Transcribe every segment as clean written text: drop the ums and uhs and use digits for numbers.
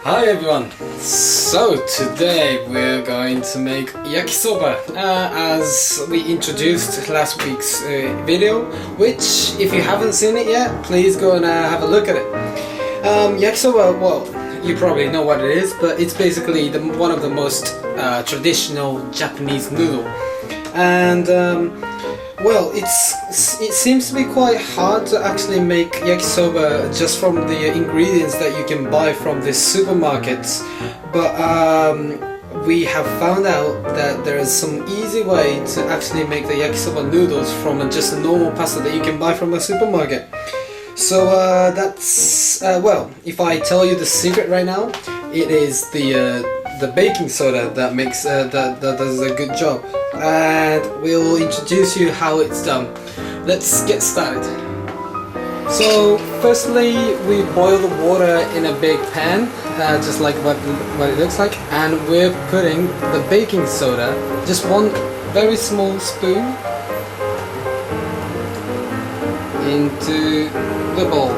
Hi everyone! So today we're going to make yakisoba as we introduced last week's video, which if you haven't seen it yet, please go and have a look at it. Yakisoba, well, you probably know what it is, but it's basically one of the most traditional Japanese noodle. And well, it seems to be quite hard to actually make yakisoba just from the ingredients that you can buy from the supermarkets, but we have found out that there is some easy way to actually make the yakisoba noodles from just a normal pasta that you can buy from a supermarket. So that's well, if I tell you the secret right now, it is the baking soda that makes that does a good job, and we'll introduce you how it's done. Let's get started. So firstly, we boil the water in a big pan, just like what it looks like, and we're putting the baking soda, just one very small spoon, into the bowl.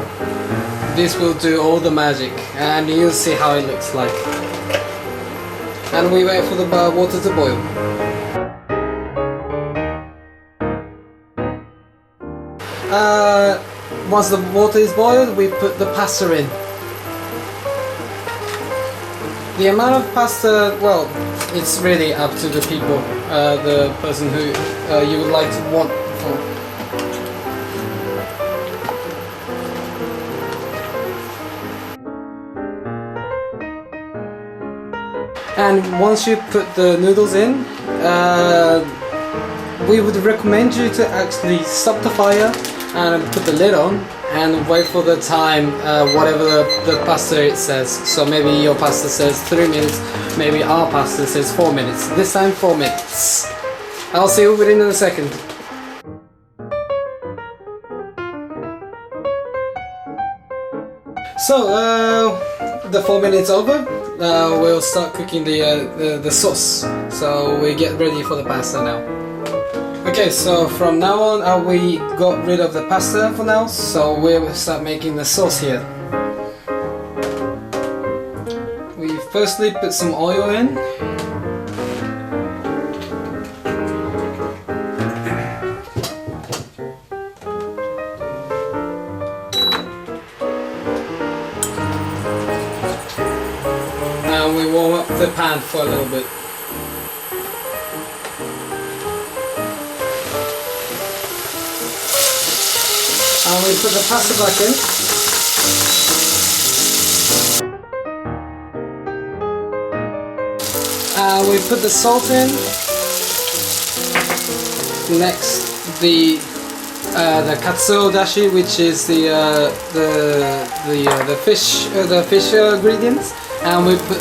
This will do all the magic, and you'll see how it looks like. And we wait for the water to boil. Once the water is boiled, we put the pasta in. The amount of pasta, well, it's really up to the people, the person who you would like to want for. And once you put the noodles in, we would recommend you to actually stop the fire and put the lid on and wait for the time, whatever the pasta it says. So maybe your pasta says 3 minutes, maybe our pasta says 4 minutes. This time 4 minutes. I'll see you within a second. So the 4 minutes over. We'll start cooking the sauce. So we get ready for the pasta now. Okay, so from now on we got rid of the pasta for now, so we'll start making the sauce here. We firstly put some oil in. And we warm up the pan for a little bit. And we put the pasta back in. And we put the salt in. Next, the Katsuo Dashi, which is the fish ingredients, and we put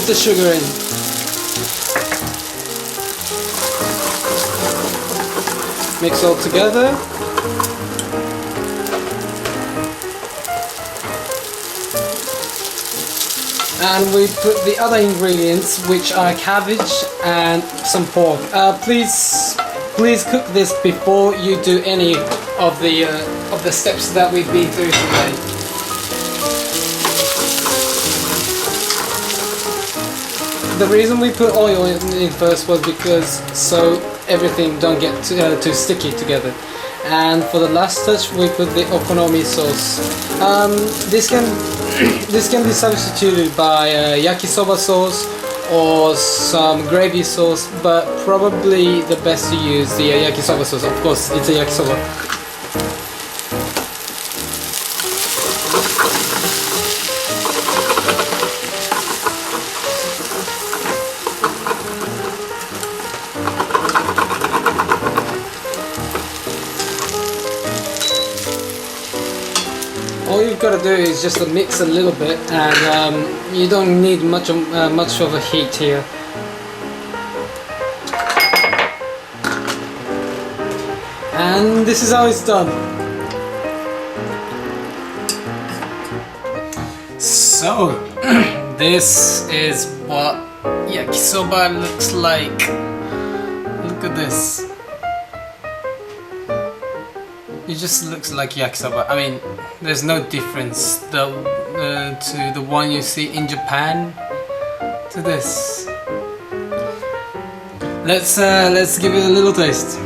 the sugar in. Mix all together. And we put the other ingredients, which are cabbage and some pork. Please cook this before you do any of the steps that we've been through today. The reason we put oil in first was because so everything don't get too sticky together. And for the last touch, we put the Okonomi sauce. This can be substituted by Yakisoba sauce or some gravy sauce, but probably the best to use the Yakisoba sauce. Of course, it's a Yakisoba. All you've got to do is just to mix a little bit, and you don't need much of a heat here. And this is how it's done. So this is what yakisoba looks like. Look at this. It just looks like yakisoba. I mean, there's no difference to the one you see in Japan to this. Let's give it a little taste.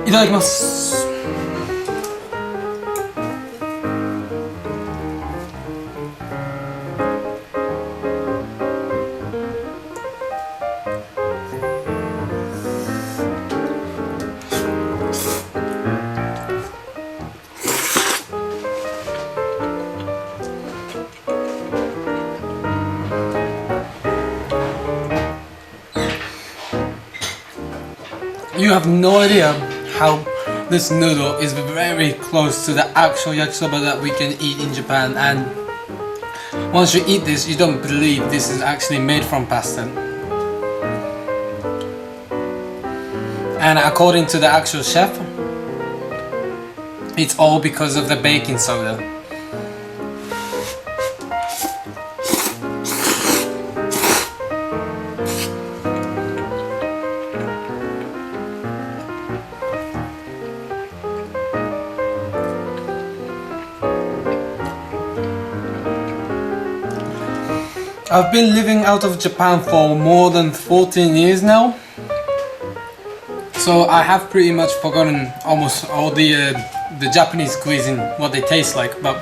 Itadakimasu. You have no idea how this noodle is very close to the actual yakisoba that we can eat in Japan, and once you eat this, you don't believe this is actually made from pasta. And according to the actual chef, it's all because of the baking soda. I've been living out of Japan for more than 14 years now, so I have pretty much forgotten almost all the Japanese cuisine, what they taste like, but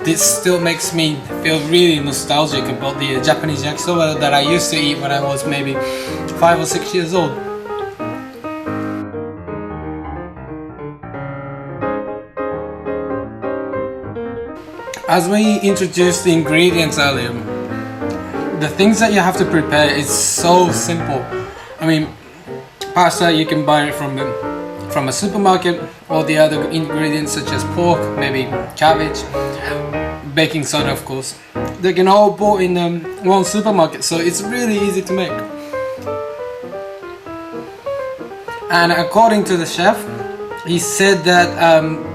this still makes me feel really nostalgic about the Japanese yakisoba that I used to eat when I was maybe 5 or 6 years old. As we introduced the ingredients earlier, the things that you have to prepare is so simple. I mean, pasta you can buy it from a supermarket, all the other ingredients such as pork, maybe cabbage, baking soda of course. They can all bought in one supermarket, so it's really easy to make. And according to the chef, he said that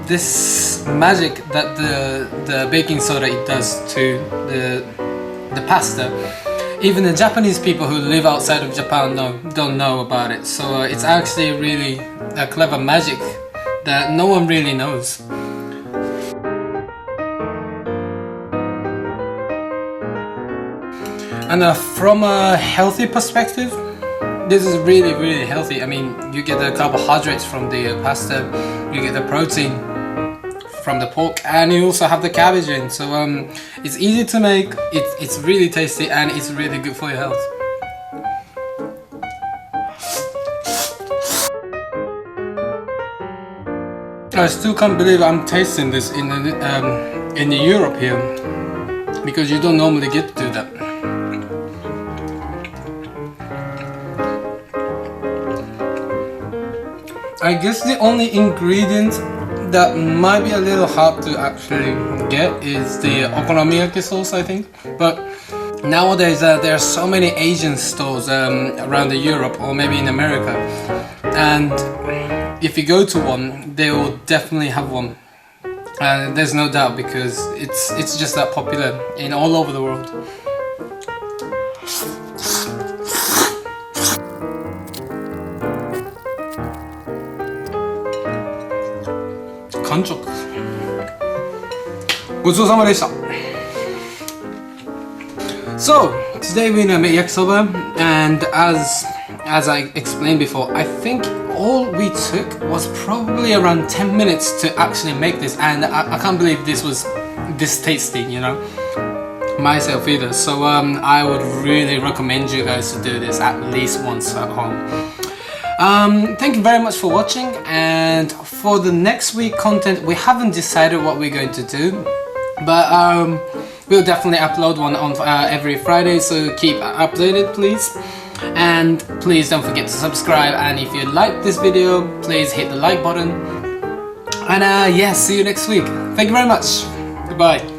this magic that the baking soda it does to the pasta, even the Japanese people who live outside of Japan don't know about it. So it's actually really a clever magic that no one really knows. And from a healthy perspective, this is really healthy. I mean, you get the carbohydrates from the pasta, you get the protein from the pork, and you also have the cabbage in, so it's easy to make, it's really tasty, and it's really good for your health. I still can't believe I'm tasting this in Europe here, because you don't normally get to do that. I guess the only ingredient that might be a little hard to actually get is the okonomiyaki sauce, I think. But nowadays there are so many Asian stores around Europe or maybe in America, and if you go to one, they will definitely have one. And there's no doubt, because it's just that popular in all over the world. 간쪽. ごちそうさまでした. So today we're gonna make yakisoba, and as I explained before, I think all we took was probably around 10 minutes to actually make this, and I can't believe this was this tasty, you know, myself either. So I would really recommend you guys to do this at least once at home. Thank you very much for watching, and for the next week content, we haven't decided what we're going to do, but we'll definitely upload one on every Friday, so keep updated please. And please don't forget to subscribe, and if you like this video, please hit the like button. And yeah, see you next week. Thank you very much. Goodbye.